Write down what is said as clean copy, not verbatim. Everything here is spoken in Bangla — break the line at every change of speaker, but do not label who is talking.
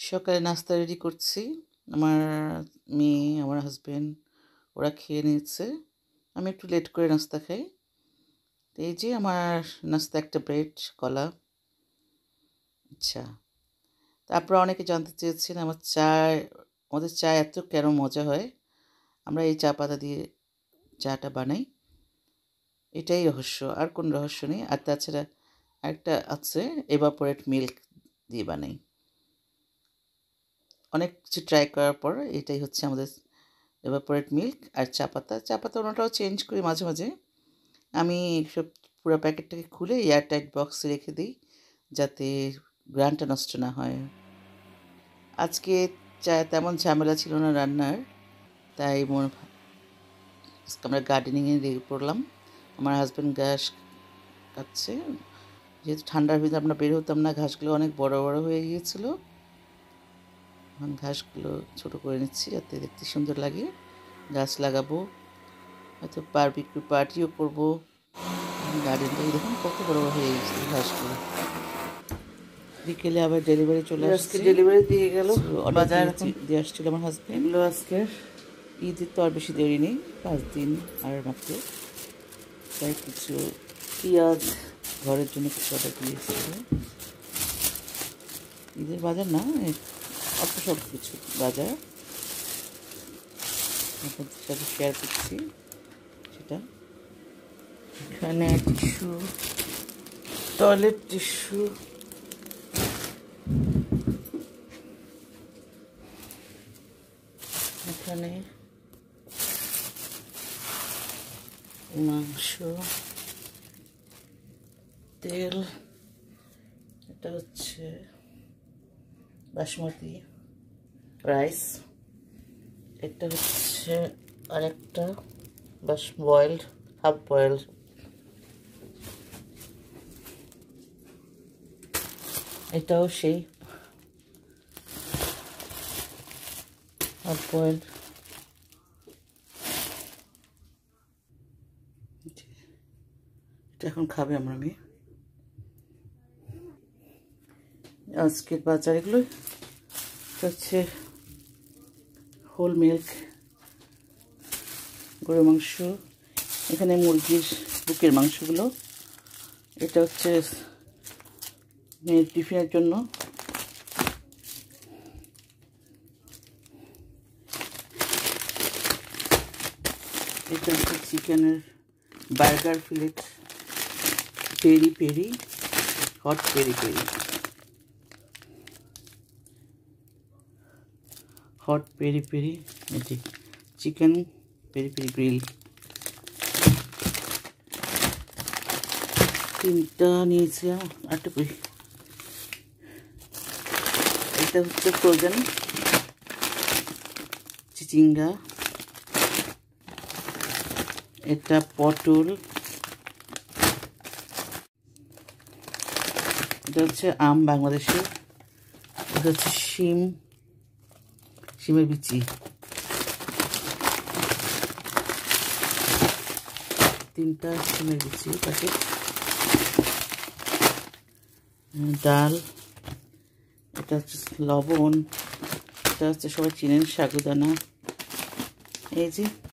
সকালে নাস্তা রেডি করছি। আমার মেয়ে, আমার হাসব্যান্ড ওরা খেয়ে নিয়েছে। আমি একটু লেট করে নাস্তা খাই। তো এই যে আমার নাস্তা একটা ব্রেড, কলা। আচ্ছা, তারপর অনেকে জানতে চেয়েছেন আমাদের চা এত কেন মজা হয়। আমরা এই চা পাতা দিয়ে চাটা বানাই, এটাই রহস্য, আর কোনো রহস্য নেই। আর তাছাড়া আরেকটা আছে, এভাপোরেট মিল্ক দিয়ে বানাই। অনেক কিছু ট্রাই করার পর এটাই হচ্ছে আমাদের এভাপোরেট মিল্ক। আর চা পাতা ওনাটাও চেঞ্জ করি মাঝে মাঝে। আমি সব পুরো প্যাকেটটাকে খুলে এয়ারটাইট বক্সে রেখে দিই, যাতে গ্রানটা নষ্ট না হয়। আজকে তেমন ঝামেলা ছিল না রান্নার, তাই আমরা গার্ডেনিংয়ে লেগে পড়লাম। আমার হাজব্যান্ড ঘাস কাটছে, যেহেতু ঠান্ডার ভিতরে আমরা বের হতাম না, ঘাসগুলো অনেক বড় বড় হয়ে গিয়েছিল। ঘাসগুলো ছোট করে নিচ্ছি যাতে দেখতে সুন্দর লাগে। গাছ লাগাবো, হয়তো বারবিকিউ পার্টিও করবো। গার্ডেনটাই দেখুন কত বড় বড় হয়ে গেছে ঘাসগুলো। বিকেলে আবার ডেলিভারি চলে আসছে,
ডেলিভারি দিয়ে গেল।
বাজার দিয়ে আসছিল আমার হাজব্যান্ড।
আজকে
ঈদের তো আর বেশি দেরি নেই, 5 দিন আর মাত্র। তাই কিছু
পেঁয়াজ
ঘরের জন্য কিছু অর্ডার দিয়েছিল। ঈদের বাজার না, অল্প সব কিছু বাজার আপনাদের সাথে শেয়ার করছি সেটা।
এখানে টিস্যু, টয়লেট টিস্যু, এখানে মাংস, তেল, এটা হচ্ছে বাসমতি রাইস, এটা হচ্ছে আরেকটা বয়েলড, হাফ বয়েলড, এটাও সেই হাফ বয়েলড।
এটা এখন খাবে আমার মেয়ে। আজকের বাজার এগুলো হচ্ছে হোল মিল্ক, গরুর মাংস, এখানে মুরগির বুকের মাংসগুলো। এটা হচ্ছে মেয়ের টিফিনের জন্য। এটা হচ্ছে চিকেনের burger fillet, peri peri, hot peri peri, hot peri peri, এটি চিকেন পেরি পেরি গ্রিল। 3টা নিয়েছি, আরেকটা পেরি। এটা হচ্ছে ফ্রোজেন চিচিঙ্গা, এটা পটল, এটা হচ্ছে আম বাংলাদেশের, এটা হচ্ছে শিমের বিচি, 3টা শিমের বিচি প্যাকেট। ডাল, এটা হচ্ছে লবণ, এটা হচ্ছে সবাই চিনেন সাগুদানা। এই যে